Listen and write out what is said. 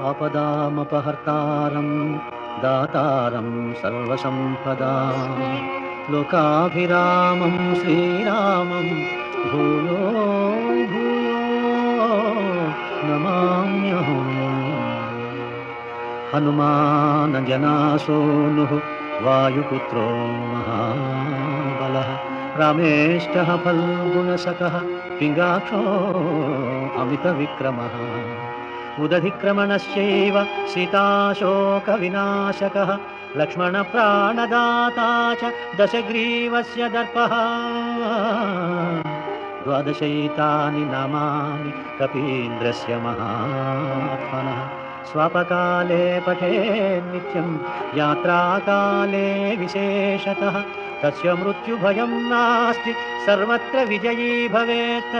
आपदामपहर्तारं दातारं सर्वसम्पदां लोकाभिरामं श्रीरामं भूयो भूयो नमाम्यहम्। हनुमान जनासूनुः वायुपुत्रो महाबलः रामेष्टः फल्गुणसखः पिङ्गाक्षो अमितविक्रमः उदधिक्रमणश्चैव सीताशोकविनाशकः लक्ष्मणप्राणदाता च दशग्रीवस्य दर्पः द्वादशैतानि नामानि कपीन्द्रस्य महात्मनः स्वापकाले पठे नित्यं यात्राकाले विशेषतः तस्य मृत्युभयं नास्ति सर्वत्र विजयी भवेत्।